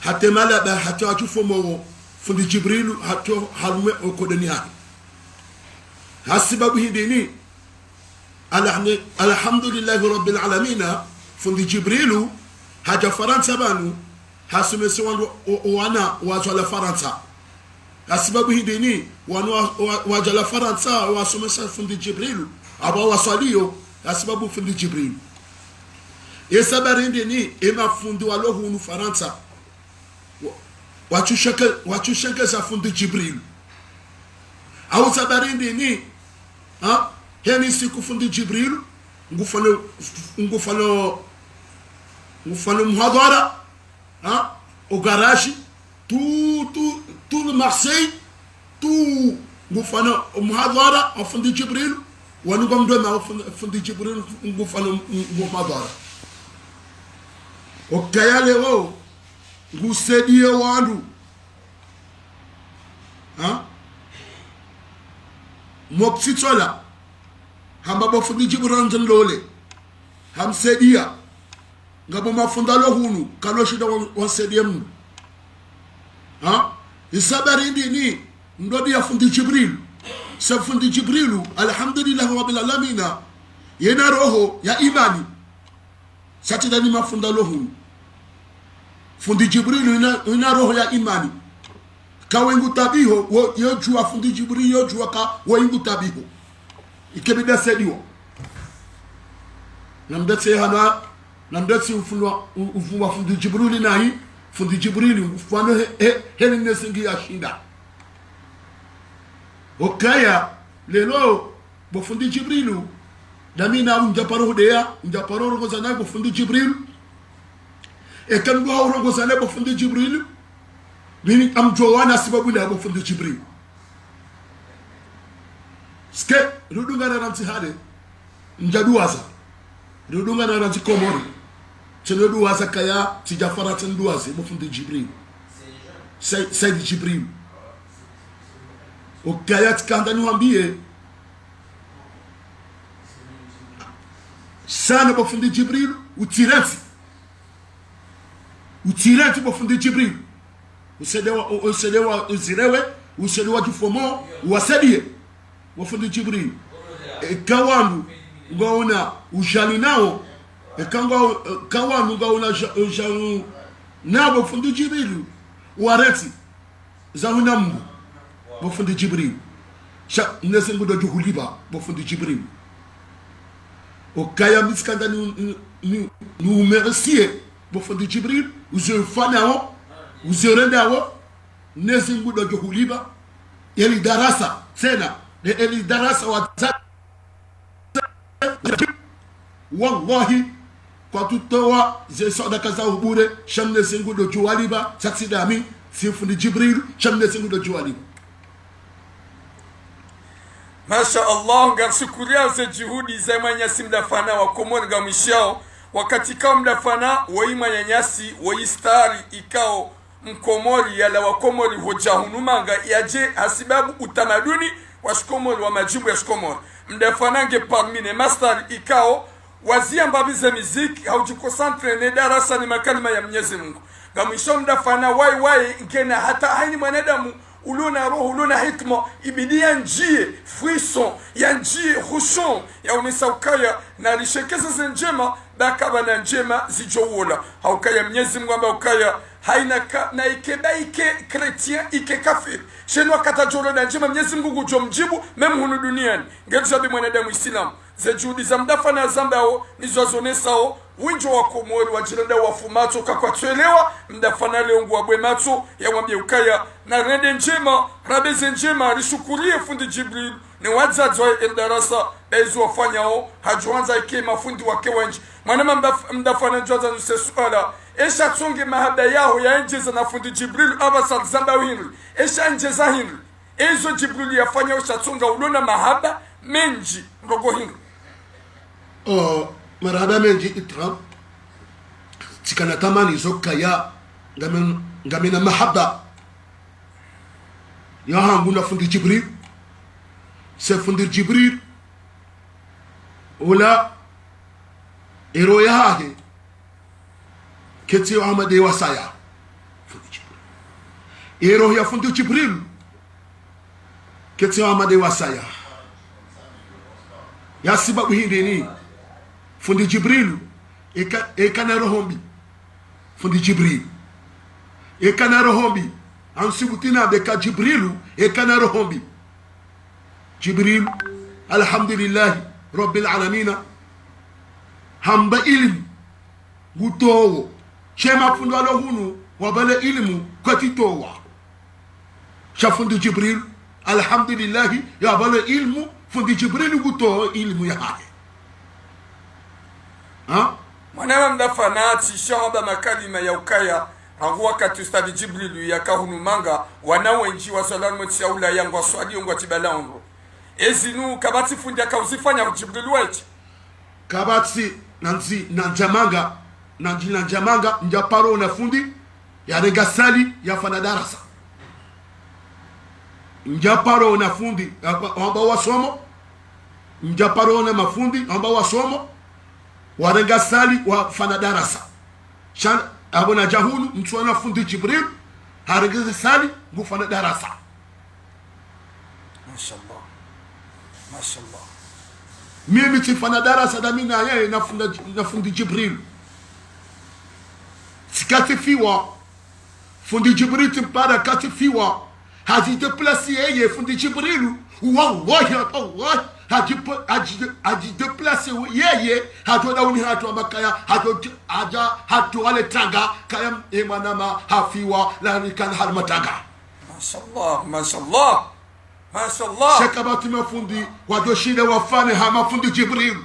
hatta malaba hatta achufomo fundi Jibril hatta halme okodani ha hasibabu hidini alhamdulillahi rabbil alamin fundi Jibril haja Faransa banu hasumese wana wajala Faransa hasibabu hidini wajala Faransa wasumese fundi Jibril aba wasalio hasibabu fundi Jibril yesabarinde ni ema fundi walohunu Faransa wachusheke za fundi Jibril au sabarinde ni heni siku fundi Jibril ngufano muhadara au garage tout le Marseille tout ngufano muhadara au fundi Jibril wanugomdo ma fundi Jibril ngufano muhadara okayale wo ngusedie wandu mopsitola hamba bofundi Jibril nzolole hamsedia ngabo mafundalo hunu kaloshida wansedia mu isabari ndini ndodi ya fundi Jibril sa fundi Jibril alhamdulillah rabbil alamin yena roho ya imani satidani mafundalo hunu fundi Jibril ina roho ya imani kawengu tabiho yojua fundi Jibril yojua ka wengu tabiho ikebida sediwa namdetse hana namdetse ufunwa fundi Jibril nahi fundi Jibril ufano hele nesingi ya shinda okaya lelo bo fundi Jibril damina unjaparo hodea unjaparo rongoza na bo fundi Jibril ekan go rongoza na bo fundi Jibril bini amjowana sababu na bo fundi Jibril ske rudunga na ranti hade njaduwaza rudunga na ranti komori tseduwaza kaya tijafara tsenduwaze bo fundi Jibril Said Jibril okaya tikanda niwambie sana bo fundi Jibril utirati bo fundi Jibril usedewa kifomo wasadie bo fundi Jibril kawandu ngaona ujali nao kawandu ngaona ujali nao bo fundi Jibril wareti zauna mbu bo fundi Jibril sha nesengu do juhuliba bo fundi Jibril okaya miskanda ni merci bo fundi Jibril uzefanao uzerendao nesengu do juhuliba eli darasa tena eli darasa wa wallahi kwa tutoa ze sadaka za ubure shamne sengu do juwaliba satsidami si fundi Jibril shamne sengu do juwaliba Masha Allah ngamshukuria ze juhudi za manyasi mdafana wa komoni gamishao wakati kama mdafana waima nyanyasi waistari ikao mkomori yala wa komori hoja hunumanga yaje asibabu utamaduni wa shkomori wa majibu ya shkomori mdafana nge parmine master ikao wazia mbabize miziki haujikosantre ne darasa ni makalima ya Mwenyezi Mungu gamishao mdafana wai ngena hata haini mwanadamu ulona roho ulona hikma ibidia njie frisson ya njie hushon ya unisawkaya na lishekeza zenjema bakaba na njema zijowola haukaya Mwenyezi Mungu amba ukaya haina na ikeba ike chrétien ike kafir shenwa katajolo na njema Mwenyezi Mungu kujomjibu memu hunu duniani ngejabi mwanadamu Islam ze juhudi za mdafana zambao nizozonesao winjo wa komori wajirenda wafumato kakwatwelewa mdafana leongu wabwe mato ya wambia ukaya na rende njema rabeze njema rishukurie fundi Jibril ni wadzadzwa eldarasa baizu wafanyao hajuanza ike mafundi wake wenji mwanama mdafana njoza nuse suala esha tsonge mahaba yao ya enjeza na fundi Jibril abasa zamba hinri esha njeza hinri ezo Jibril yafanya esha tsonga ulona mahaba menji ndogo hinri marhaba menji itra tikana tamani zokaya ngamena mahaba ya hanguna fundi Jibril se fundi Jibril wala ero yake keti Ahmad wasaya ero ya fundi Jibril keti amade wasaya ya sababu hindini fundi Jibril ekana rohombi fundi Jibril ekana rohombi ansibutina beka Jibril ekana rohombi Jibril alhamdulillah rabbil alamin hamba ilmu gutowo shema fundo alohunu wabale ilmu kwatitowa shafundi Jibril alhamdulillah ya bale ilmu fundi Jibril gutowo ilmu ya haye mwanama mdafanati shahaba makalima ya ukaya hangu wakati ustadi Jibril ya kahunu manga wanawenji wa salanu mtiaula yangu waswadi ungu watibalaungu ezinu kabati fundi ya kauzifanya Jibril wechi kabati nanzi nanjamanga njaparo na fundi ya regasali ya fana darasa njaparo na fundi amba wasomo njaparo na mafundi amba wasomo waregasali wa fana darasa shan abona jahulu mtuana fundi Jibril haregasali ngufana darasa mashallah mashallah mimi tifana darasa da mina yeye na fundi Jibril sikatifiwa fundi Jibril timpara katifiwa haji deplasi yeye fundi Jibril wallahi Allah haji deplasi yeye hatu dauni hatu amakaya hatu wale tanga kaya emanama hafiwa la nikan halmatanga mashallah mashallah mashallah shakabati mafundi wadoshinda wafane hama fundi Jibril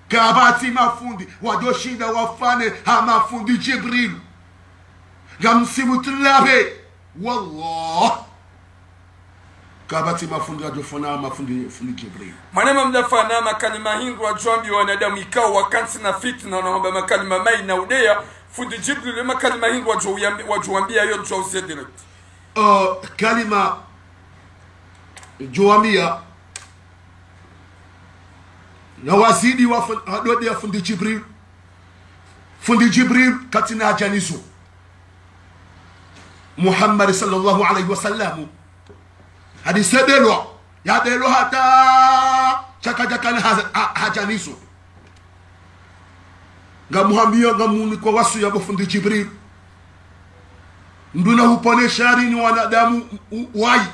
kabati mafundi wadoshinda wafane hama fundi Jibril gamsimu tulabe wallah kabati mafundi wadofana mafundi Jibril manema mdafana makalima hindu wajwambi wanadamu ikao wakansi na fitna na makalima mai na udea fundi Jibril makalima hindu wajwambia yo jwauze direct kalima joamia na wazidi wa dode ya fundi Jibril katina ajanizo Muhammad sallallahu alaihi wasallam hadise delwa ya delo hata chaka hajanizo ngamuhambia ngamuni kwa wasu ya fundi Jibril nduna hupone shari ni wanadamu wai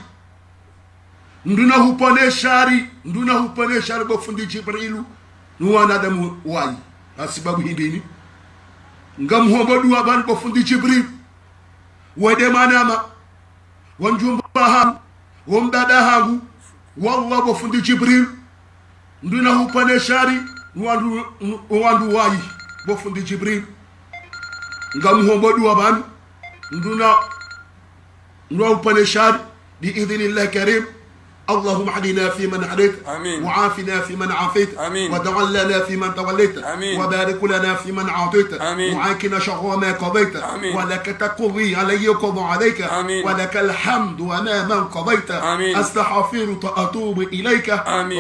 nduna hupone shari bofundi Jibril ni wanadamu wai asibabu hindini ngamuhombodu abantu bofundi Jibril wede manama wanjumba hangu womdada hangu wallah bofundi Jibril nduna hupone shari wandu wai bofundi Jibril ngamuhombodu abantu nduna hupone shari بإذن الله كريم اللهم اهدنا فيمن هديت وعافنا فيمن عافيت وتولنا فيمن توليت وبارك لنا فيمن اعطيت وعاكنا شر ما قضيت ولك تقضي علي يقضى عليك ولك الحمد وما من قضيت استغفرك واتوب اليك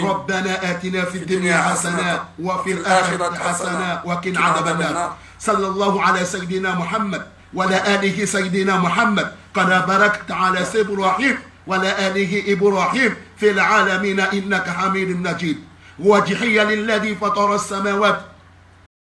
ربنا آتنا في الدنيا حسنه وفي الاخره حسنه وقنا عذاب النار صلى الله على سيدنا محمد وعلى آله سيدنا محمد قد باركت على سيد إبراهيم وعلى آله إبراهيم في العالمين إنك حميد مجيد وجحيا للذي فطر السماوات